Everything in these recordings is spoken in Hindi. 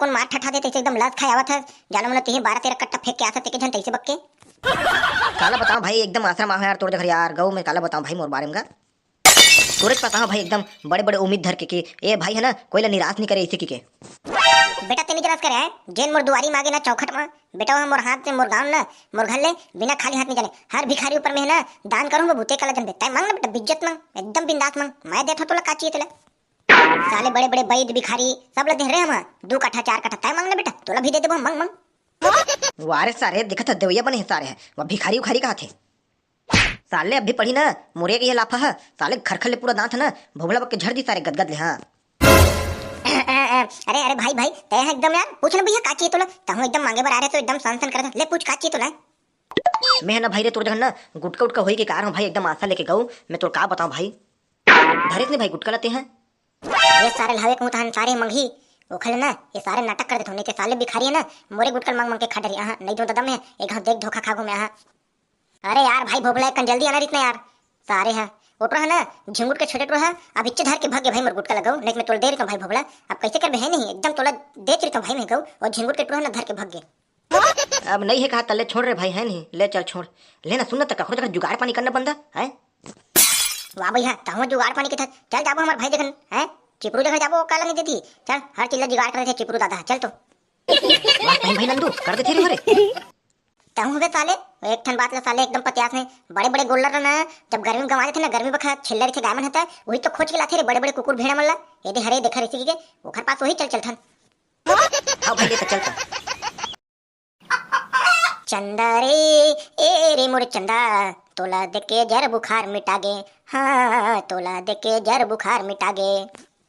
कौन मार ठठा देते एकदम लस खाया आवत है जानो मन तिहे 12-13 कट्टा फेंक के आथे के जन तैसे बक्के काला बताओ भाई एकदम आश्रम आओ यार तोड़ घर यार गऊ में काला बताओ भाई मोर बारे में सूरज पता भाई एकदम बड़े बड़े उम्मीद धर के ए भाई है ना कोई ला निराश नहीं करे इसी के बेटा तेनी जरास करे है जेन मोर दुआरी मांगे ना चौखट में बेटा मोर हाथ से मोर गांव ना मोर घर ले बिना खाली हाथ नहीं जाने हर भिखारी ऊपर में है ना दान करूं वो भूते काला जन देता है मांग ना बेटा बिज्जत मांग एकदम बिंदास मांग मैं देता तो ला काची तेला साले बड़े बड़े बैद भिखारी सब ला दे रहे हम 2 कट्ठा 4 कट्ठा तय मांग ना बेटा तोला भी दे देबो मांग मांग वारे सारे दिखत देवैया बने सारे है वो भिखारी उखारी कहा थे साले अभी पढ़ी ना मोरे के ये लाफा है साले खरखर ले पूरा दांत है ना भोबला बक के झड़ दी सारे गदगद ले हां अरे अरे भाई भाई तय है एकदम यार पूछ ना भैया काची तोला तहु एकदम मांगे बर आ रहे तो एकदम सन कर ले पूछ काची तोला मैं ना भाई रे तोर जगह ना गुटका उटका होई के कार हूं भाई एकदम आशा लेके गऊ मैं तोर का बताऊं भाई धरे ने भाई गुटका लाते हैं ये सारे लावे कहूं तहन सारे मंगी ओखले ना ये सारे नाटक कर देत होने के साले भिखारी है ना मोरे गुटकल मांग मांग के खा डरी हां नहीं दो दम है एक हां देख धोखा खागो मैं हां अरे यार भाई भोबला कन जल्दी आना इतना यार सारे हैं ओटरा है ना झिंगुट के छोटे है अब इच्चे धर के भाग्य भाई मोर गुटका लगाओ नहीं मैं तोल दे रही तो भाई भोबला अब कैसे कर है नहीं एकदम तोला दे रही तो भाई मैं गऊ और झिंगुट के टोहा ना धर के भाग्य अब नहीं है कहा तले छोड़ रे भाई है नहीं ले चल छोड़ लेना सुनना तक खुद जुगाड़ पानी करना बंदा है वाह भैया तहु जुगाड़ पानी के था चल जाबो हमार भाई देखन है चिपरू जगह जाबो काला नहीं देती चल हर चीज जुगाड़ करे थे चिपरू दादा चल तो वाह भाई नंदू कर दे थे रे तहु बे साले एक ठन बात ला साले एकदम पत्यास में बड़े बड़े गोल्लर ना जब गर्मी में गवा थे ना गर्मी बखा छिल्लर थे गायमन होता वही तो खोज के लाथे रे बड़े बड़े कुकुर भेड़ा मल्ला यदि हरे देखा रे के ओखर पास वही चल चल थन हां भाई ले तो चल चंदा रे ए रे मोर चंदा तोला देके जर बुखार मिटागे हाँ तोला देके जर बुखार मिटागे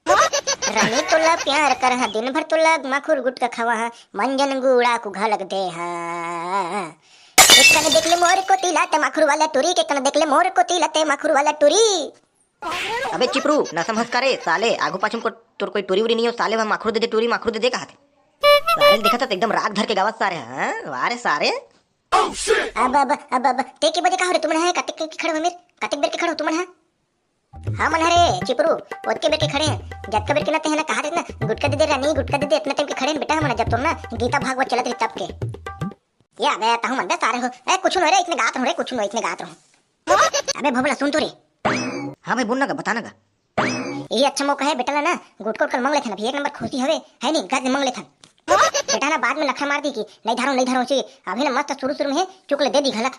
रानी तोला प्यार कर हा दिन भर तोला माखुर गुटका खावा हा मंजन गुड़ा को घलक दे हा एक कने देख ले मोर को तिलाते माखुर वाला टुरी के कने देख ले मोर को तिलाते माखुर वाला टुरी अबे चिपरू ना समझ करे साले आगू पाछम को तोर कोई टुरी उरी नहीं हो साले माखुर दे टुरी माखुर दे कहा थे साले देखा था एकदम राग धर के गावत सारे हैं वारे सारे अब ते के बजे का हो रे तुमन है कटिक के खड़े हो मेर कटिक बेर के खड़े हो तुमन है हां मन हरे चिपरू ओत के बेर के खड़े हैं जब के बेर के ना ते है ना कहा थे ना गुटका दे रानी गुटका दे इतने टाइम के खड़े हैं बेटा हमन जब तो ना गीता भागवत चलत रही तब के या बे ताहु मन बे सारे हो ए कुछ न रे इतने गात हो रे कुछ न इतने गात हो अबे भोबला सुन तो रे हां भाई बोलना का बताना का ये अच्छा मौका है बेटा ना गुटका उटका मंग ले थन अभी एक नंबर खुशी हवे है नहीं गज मंग ले थन बेटा ना बाद में लखा मार दी कि नहीं धरो ची अभी ना मस्त शुरू में है चुकले दे दी घलक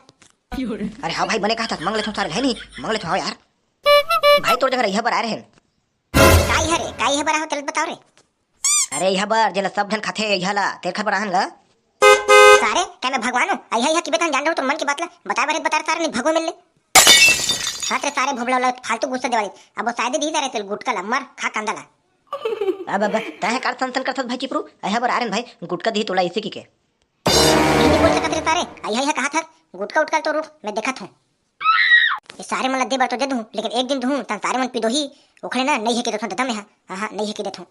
अरे हाँ भाई बने कहा था मंग ले सारे है नहीं मंग ले हाँ यार भाई तोड़ जगह यह पर आ रहे हैं काई है बरा हो तलत बताओ रे अरे यह पर जेला सब धन खाते यह ला तेरे खबर आहन गा सारे क्या मैं भगवान हूं आई है कि बेटा जान रहा हूं तो मन की बात ला बता सारे नहीं भगवा मिल ले हाथ रे सारे भोबला वाला फालतू गुस्सा देवाली अब वो शायद दी जा रहे तेल गुटका ला मर खा कांदा ला अब तय कर संसन करत भाई चिपरू यह पर आ रहे भाई गुटका दी तोला इसी की के नहीं बोल सकत रे सारे आई है कहा था गुटका उटका तो रुक मैं देखा था ये सारे मन दे बार तो दे दूं लेकिन एक दिन दूं ता सारे मन पी दो ही ओखले ना नहीं है कि देखो दम है हां नहीं है कि देखो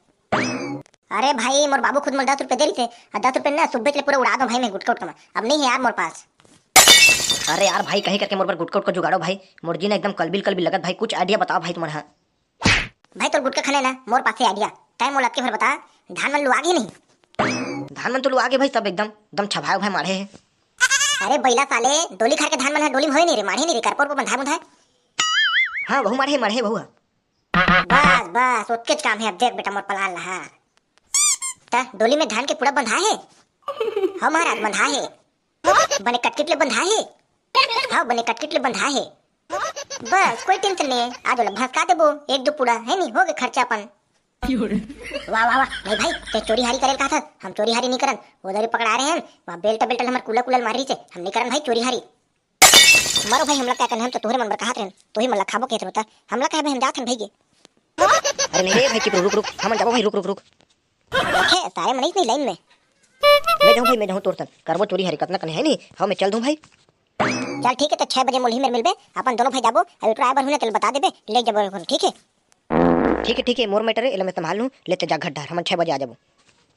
अरे भाई मोर बाबू खुद मोर 10 रुपए दे रही थे 10 रुपए ना सुबह के पूरा उड़ा दो भाई मैं गुटका उटका अब नहीं है यार मोर पास अरे यार भाई कहीं करके मोर पर गुटका उटका जुगाड़ो भाई मोर जी ने एकदम कलबिल लगत भाई कुछ आइडिया बताओ भाई तुम्हारा भाई तो गुटका खाने ना मोर पास से आइडिया टाइम मोल आपके भर बता धान मन लो आगे नहीं धान मन तो लो आगे भाई सब एकदम छभाए भाई मारे है अरे बैला साले डोली खार के धान मन है डोली में होई नहीं रे मारे नहीं रे करपोर पर बंधा बुंधा हां बहु मारे बहु बस ओतके काम है अब देख बेटा मोर पलाल रहा ता डोली में धान के पूरा बंधा है हमारा बंधा है बने कटकिट ले बंधा है हां बने कटकिट ले बंधा है बस कोई टेंशन नहीं है आज वाला भसका देबो एक दो पूरा है नहीं हो गए खर्चा अपन वाह नहीं भाई ते चोरी हारी करेल कहा था हम चोरी हारी नहीं करन उधर ही पकड़ा रहे हैं वहां बेल्ट हमर कुलल मारी से हम नहीं करन भाई चोरी हारी मारो भाई हमला क्या करना हम तो तोहरे मन पर कहा रहन तो ही मला खाबो कहत रहता हमला क्या भाई हम जात हन भाई के अरे नहीं रे भाई चिपरू रुक हम जाबो भाई रुक देखे सारे मन नहीं लाइन में मैं जाऊं तोर सन करबो चोरी हारी कतना कने है नहीं हां मैं चल दूं भाई चल ठीक है तो 6 बजे मोल ही मेरे मिलबे अपन दोनों भाई जाबो अभी ड्राइवर हुने चल बता देबे ले जाबो ठीक है मोर मैटर एला मैं संभाल लूं लेते जा घड्डा हम 6 बजे आ जाबो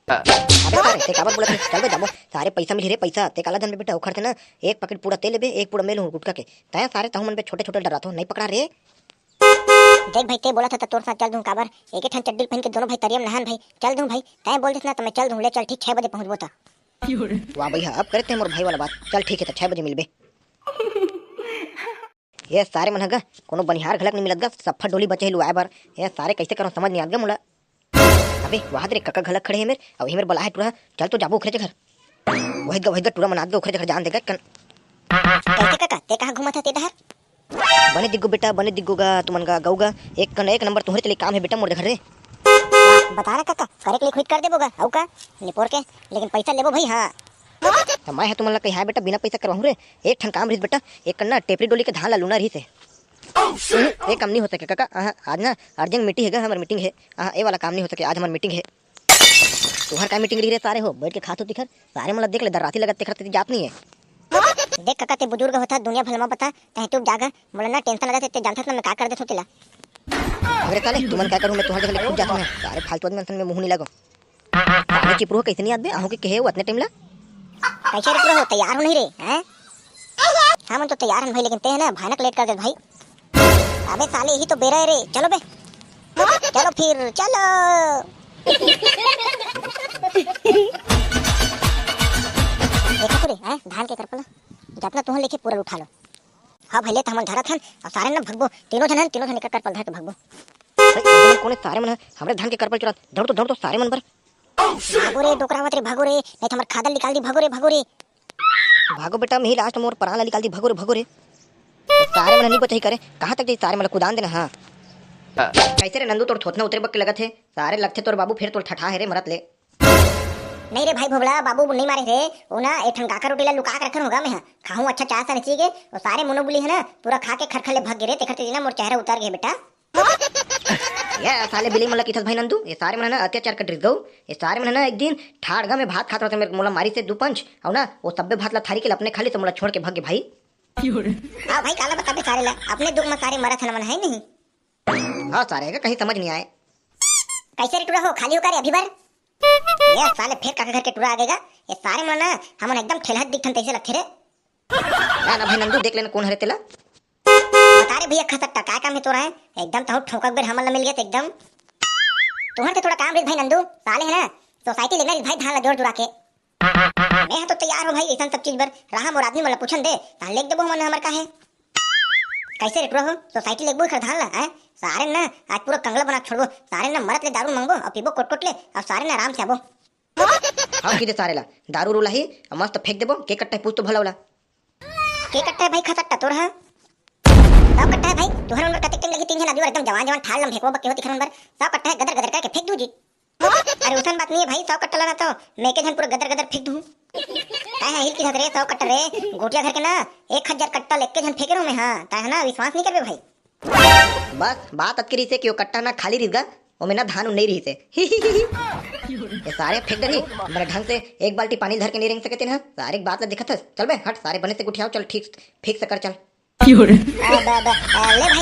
अबे सारे ते काबर बोलत चल बे जाबो सारे पैसा मिल रे पैसा ते काला धन में बेटा उखड़ते ना एक पैकेट पूरा तेल लेबे एक पूरा मेल हूं गुटका के तय सारे तहु मन पे छोटे-छोटे डरातो नहीं पकड़ा रे देख भाई ते बोला था तोर साथ चल दूं काबर एक ठन चड्डी पहन के दोनों भाई तरियम नहान भाई चल दूं भाई तय बोल देस ना तो मैं चल दूं ले चल ठीक 6 बजे पहुंचबो ता वाह भैया अब करते हैं मोर भाई वाला बात। चल ठीक है तो 6 बजे मिलबे। ये सारे मन हगा कोनो बनिहार घलक नहीं मिलत गा सफर डोली बचे लुआए बर। ये सारे कैसे करो समझ नहीं आत गा मोला। अबे वहां तेरे कक्का घलक खड़े है मेरे अब ही मेरे बला है टूरा चल तो जाबो ओखरे घर वही गा टूरा मनात गा ओखरे घर जान देगा कन कैसे काका ते कहां घुमा था ते डहर बने दिग्गो बेटा बने दिग्गोगा तुमन का गऊगा एक नंबर तुम्हारे चले काम है बेटा मोर घर रे। बता रहा काका करे के लिए खुद कर देबोगा औ का निपोर के लेकिन पैसा लेबो भाई हां मैं है तुमन कही है बेटा बिना पैसा करवाऊं रे एक ठन काम रही बेटा एक कन्ना टेपरी डोली के धान ला लूना रही से ये काम नहीं हो सके काका आज ना अर्जेंट मीटिंग है हमारी मीटिंग है ये वाला काम नहीं हो सके आज हमारी मीटिंग है। तुम्हार का मीटिंग रही रे सारे हो बैठ के खातो दिखर सारे मतलब देख ले दराती लगत दिखर जात नहीं है। देख काका ते बुजुर्ग होता दुनिया भर में बता तहे तू जागा मोला ना टेंशन लगा ते जानता ना मैं का कर दे सोतेला अरे साले तुमन क्या करूं मैं तुम्हारे जगह खुद जाता हूं सारे फालतू आदमी में मुंह नहीं लगो साले चिपरू कैसे नहीं आदबे आहू के कहे उतने टाइम ला कैसे रे पूरा हो तैयार हो नहीं रे हैं हां मन तो तैयार हन भाई लेकिन ते है ना भयानक लेट कर दे भाई। अबे साले यही तो बेरा है रे चलो बे चलो फिर चलो देखो पूरे हैं धान के करपला जितना तुम लेके पूरा उठा लो। हाँ भले तो हम धरत हन और सारे ना भगबो तीनों जन निकल कर पल धर के भगबो कोने सारे मन हमरे धान के करपल चुरा दौड़ तो सारे मन पर भागो रे डोकरावत रे भागो रे नहीं तो हमर खादल निकाल दी भागो रे भागो बेटा मैं ही लास्ट मोर पराला निकाल दी भागो रे सारे मन नहीं बचाई करे कहां तक जाई सारे मन कुदान देना। हां कैसे रे नंदू तोर थोतना उतरे बक के लगत है सारे लगथे तोर बाबू फिर तोर ठठा है रे मरत ले नहीं रे भाई भोबड़ा बाबू नहीं मारे रे वो ना एक ठन गाकर रोटी ला लुका के रखन होगा मैं खाऊं अच्छा चाय सा नची के और सारे मोनोबुली है ना पूरा खा के खरखले भाग गिरे ते खरते ना मोर चेहरा उतार गए बेटा। ये साले बिली मला किथस भाई नंदू ये सारे मन ना अत्याचार कर गऊ ये सारे मन ना एक दिन ठाड़गा में भात खाता मेरे मोला मारी से दू पंच और ना वो सब्बे भात ला थारी के अपने खाली तो मोला छोड़ के भाग गए भाई। हां भाई काला बता दे सारे ला अपने दुख में सारे मरत है मन है नहीं। हां सारे का कहीं समझ नहीं आए कैसे रे टूरा हो खाली हो कर अभी बार ये साले फिर काका घर के टूरा आ गएगा ये सारे मन ना हमन एकदम ठेलहट दिखन तैसे लगथे रे ना भाई नंदू देख लेना कौन हरे तेला बता रे भैया खसट्टा क्या काम है तोरा है एकदम ताऊ ठोकक बेर हमन ला मिल गया एकदम तुम्हारे तो थोड़ा काम रे भाई नंदू साले है ना सोसाइटी लेना भाई धान ला जोड़ जुड़ा के मैं तो तैयार हूं भाई ऐसा सब चीज बर रहा मोर आदमी मला पूछन दे ता लेक देबो मन हमर का है कैसे रे हो सोसाइटी लेबो खर धान ला है सारे ना आज पूरा कंगला बना छोड़बो सारे ना मरत ले दारू मंगबो और पीबो कोट ले और सारे ना आराम से आबो। हां किदे सारे ला दारू रुलाही मस्त फेंक देबो के कट्टा पूछ तो भला वाला के कट्टा है भाई खसट्टा तोर है सब कट्टा है भाई तोहर उम्र कते लगी तीन जन आदमी एकदम जवान ठाल लम फेंकबो बके होती खरन बर सब कट्टा है गदर करके फेंक दूजी। अरे उसन बात नहीं है भाई 100 कट्टा लगा तो मैं के जन पूरा गदर फेंक दूं काय है हिल की धरे 100 कट्टा रे गोटिया घर के ना 1000 कट्टा लेके जन फेंके रहूं मैं। हां ता है ना विश्वास नहीं करबे भाई बस बात अतकरी से कि वो कट्टा ना खाली रही गा वो में ना धान नहीं रही से ये सारे फेंक दे मेरे ढंग से एक बाल्टी पानी धर के नहीं रह सकते ना सारे बात ला दिखत चल बे हट सारे बने से गुठियाओ चल ठीक ठीक से कर चल ले भाई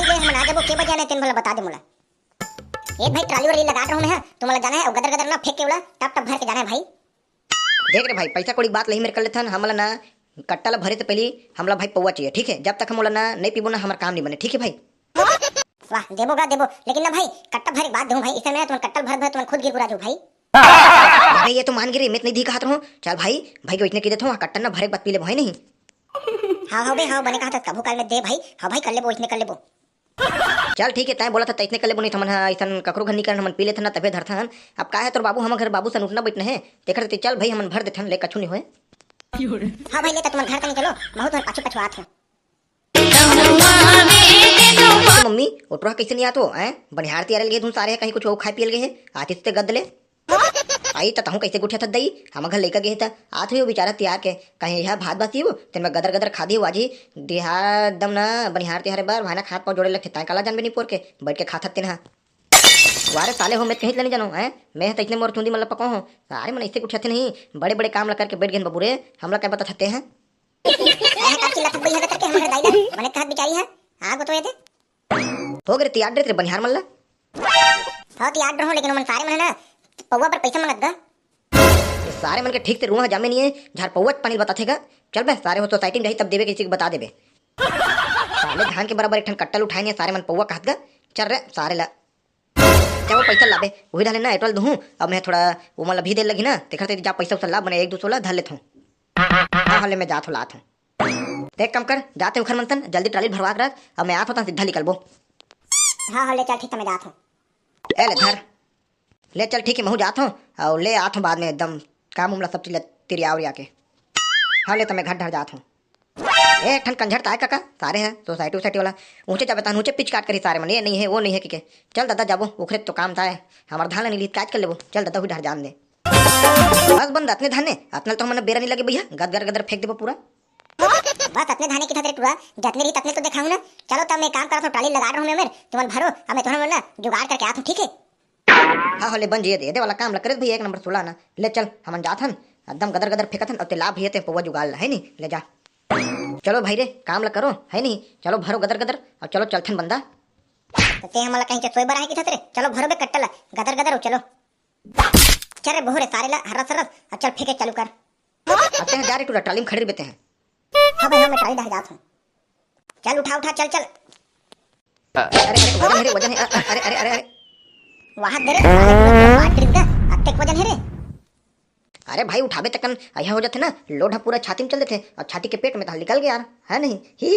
ले हम आ जाबो के बजे आने तेन भला बता दे मोला ए भाई ट्राली वाली लगा रहा हूं मैं तुम वाला जाना है और गदर ना फेंक के वाला टप टप भर के जाना है भाई। देख रे भाई पैसा कोई बात नहीं मेरे कर लेथन हमला ना कट्टा ला भरे से पहले हमला भाई पौवा चाहिए ठीक है जब तक हमला ना नहीं पीबो ना हमारा काम नहीं बने ठीक है भाई। वाह देबोगा देबो लेकिन ना भाई कट्टा भर के बाद दूं भाई इसे मैं तुम कट्टल भर तुम खुद गिर पूरा जो भाई भाई ये तो मान गिरे मैं नहीं दी कहत रहूं चल भाई को इतने की देता हूं कट्टा ना भरे के बाद पी ले भाई नहीं। हां बे हां बने कहा था कबू काल में दे भाई हां भाई कर ले वो इसने कर ले वो चल ठीक है तय बोला था इतने कर ले बोनी थमन ऐसा ककरो घर निकल हमन पी लेथन ना तबे धरथन अब का है तोर बाबू हम घर बाबू सन उठना बैठने है देखर ते चल भाई हमन भर देथन ले कछु नहीं होए। हां भाई ले त तुम घर तक चलो बहुत पाछू पाछू आत है मम्मी ओटरा कैसे नहीं आतो हैं बनिहार तियारे लगे तुम सारे कहीं कुछ खाए पियल गए है आतिश ते गद ले आई त तहु कैसे गुठिया थद दई हम घर लेकर गए था आत हुई बेचारा तियार के कहीं यह भात बासीब तेन में गदर गदर खादी वाजी दिहार दम ना बनिहार तिहारे बार भाना खात पाव जोड़े लगते ताय काला जानबे नहीं पोर के बैठ के खात तेन वारे साले हो मैं कहीं नहीं जानो हैं मैं तो इतने मोर चुंदी मतलब पकाऊं सारे मन ऐसे कुछ नहीं बड़े बड़े काम ला करके बैठ गए बबूरे हमला क्या पता थते हैं मैंने कहा बिचारी है आगो तो ये दे हो गए तियार रे बनिहार मल्ला बहुत याद रहो लेकिन मन सारे मन ना पौवा पर पैसा मंगत दा सारे मन के ठीक से रूहा जामे नहीं है झार पौवत पानी बताथेगा चल बे सारे हो सोसाइटी में रही तब देवे किसी को बता देबे साले धान के बराबर एक ठन कट्टल उठाएंगे सारे मन पौवा कहत गा चल रे सारे ला क्या वो पैसा लाबे वही डाले ना एटल दूँ अब मैं थोड़ा वो मतलब भी दे लगी ना देखा जा पैसा उसा ला बने 1-2 धर लेता हूँ। हाँ हले मैं जात हूँ लात हूँ देख कम कर जाते उखर मंथन जल्दी ट्राली भरवा कर रख अब मैं आत होता सीधा निकलबो। हाँ हाँ ले चल ठीक है मैं जात हूँ। ए ले धर ले चल ठीक है मैं जात हूँ और ले आत हूँ बाद में एकदम काम उमला सब चीज तेरी आवरी आके। हाँ ले तो मैं घर ढर जात हूँ। ए ठन कंझर ताय काका सारे हैं सोसाइटी सोसाइटी वाला ऊंचे जाबे तान ऊंचे पिच काट करी सारे मन ये नहीं है वो नहीं है कि चल दादा जाबो उखरे तो काम था हमार धान नहीं काट कर लेबो चल दादा हुई ढर जान दे बस बंद अपने धान ने अपने तो हमने बेरा नहीं लगे भैया गदर गदर फेंक देबो पूरा बस अपने धाने की था तेरे टुआ जतने रही ततने तो दिखाऊं ना। चलो तब मैं काम करा तो ट्राली लगा रहा हूँ मैं तुम्हारे भरो अब मैं तुम्हारे ना जुगाड़ करके आता हूँ ठीक है। हाँ ले बन दे वाला काम लग भैया 1 नंबर 16 ना ले चल हम जाथन एकदम गदर गदर फेंकथन और ते लाभ भैया ते पौवा जुगाड़ है नहीं ले जा चलो भाई रे काम लग करो है नहीं चलो भरो गदर गदर और चलो चलथन बंदा तो ते हमारा कहीं सोई बरा है कि थे चलो भरो बे कट्टला गदर गदर चलो चल रे बहुरे सारे ला हरस हरस और चल फेंके चालू कर आते हैं जा रे टूरा ट्राली में खड़े रहते हैं। हाँ भाई मैं ट्राली ढह जाता हूँ चल उठा उठा चल चल अरे वजन है अरे अरे अरे अरे वहां दे रे अत्ते वजन है रे। अरे भाई उठावे तकन यहाँ हो जाते ना लोढ़ा पूरा छाती में चल देते और छाती के पेट में तो निकल गया यार है नहीं ही।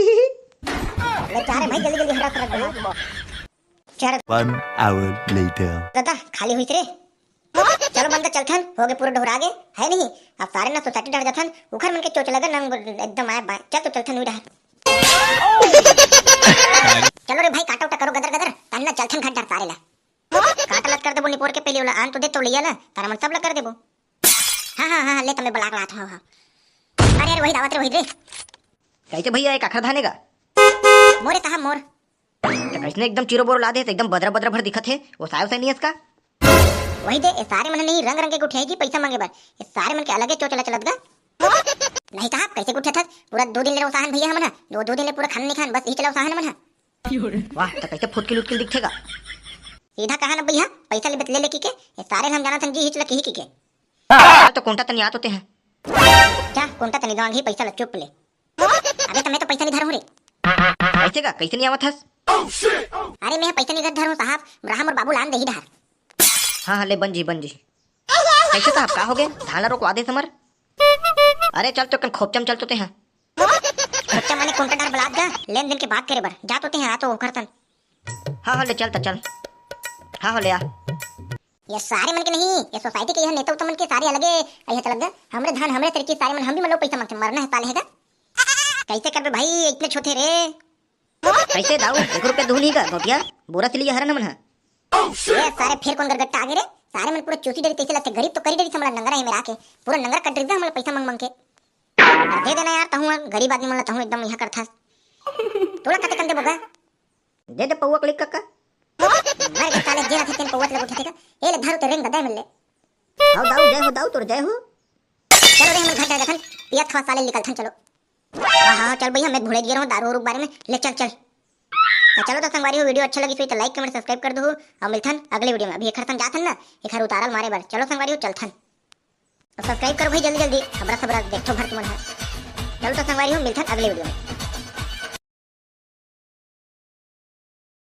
ले जा रे भाई जल्दी जल्दी हरा कर चल 1 hour later. दादा खाली हुई रे चलो बंदा चलथन हो गए पूरा ढोरा गए है नहीं अब सारे ना सोसाइटी डर जाथन उखर मन के चोच लगा नंग एकदम आए बाय चल तो चलथन हुई रहा चलो रे भाई काटा उटा करो गदर गदर तन्ना चलथन घट डर सारे ला काटा लत कर देबो निपोर के पहले वाला आन तो दे तो लिया ना तारा मन सब ला कर देबो। हाँ हाँ हाँ ले तमे बलाक लात हो हाँ अरे यार वही दावत रे वही रे कैसे भैया एक आखर धाने का मोरे कहा मोर तो कैसे एकदम चिरो बोरो ला दे तो एकदम बदरा बदरा भर दिखत है वो सायो से नहीं है इसका वही दे सारे मन नहीं रंग रंग के गुठे की पैसा मांगे बर ये सारे मन के अलग है चोचला चलत गा नहीं कहा कैसे गुठे था पूरा 2 दिन ले रहो साहन भैया हमना 2 दिन ले पूरा खाना नहीं खान बस यही चलाओ साहन मन वाह तो कैसे फुटकी लुटकी दिखेगा सीधा कहा ना भैया पैसा ले ले की के ये सारे हम जाना थन जी हिचला की के तो कोंटा तनी आत होते हैं क्या कोंटा तनी दोंगी पैसा ल चुप ले अबे तमे तो पैसा नहीं धरो रे कैसे का कैसे नहीं आवत हस अरे मैं पैसा नहीं धरो साहब ब्राह्मण और बाबू लान दे ही धार हाँ ले बन जी कैसे साहब का हो गए धाला रोकवा दे समर अरे चल तो कन खोपचम चल चलते हैं बच्चा माने कोंटा डर बलात गा लेन देन के बात करे बर जा तो हैं आ तो करतन हाँ ले चल तो चल हाँ ले आ ये सारे मन के नहीं ये सोसाइटी के यह नेता उतमन के सारे अलगे यह चलत गा हमरे धान हमरे तरीके सारे मन हम भी मतलब पैसा मांगते मरना है साले हैगा कैसे करबे भाई इतने छोटे रे कैसे दाऊ 1 रुपया दूनी का गोटिया बोरा सिली हरा न मन है ये सारे फिर कौन गरगट्टा आगे रे सारे मन पूरा चोटी डरी कैसे लगते गरीब तो करी डरी समला नंगरा है मेरा के पूरा नंगर कट डरी हमरा पैसा मांग मांग के दे देना यार तहु गरीब आदमी मन तहु एकदम यहां करथा तोला कते कंदे बगा दे दे पौवा क्लिक काका मर के साले जेना थे पवत लगो ठेका ए ले धारो ते रिंग गदा मिल ले आओ दाऊ तोर जय हो चलो रे हम घर जा जखन पियत खवा साले निकल थन चलो हां चल भैया मैं भूल गया हूं दारू और बारे में ले चल चल तो चलो तो संगवारी हो वीडियो अच्छा लगी तो लाइक कमेंट सब्सक्राइब कर दो और मिलथन अगले वीडियो में अभी एक खरतन जाथन ना एक हर उतारल मारे बार चलो संगवारी हो चलथन तो सब्सक्राइब करो भाई जल्दी जल्दी खबर देखो भर तुम चलो तो संगवारी हो मिलथन अगले वीडियो में।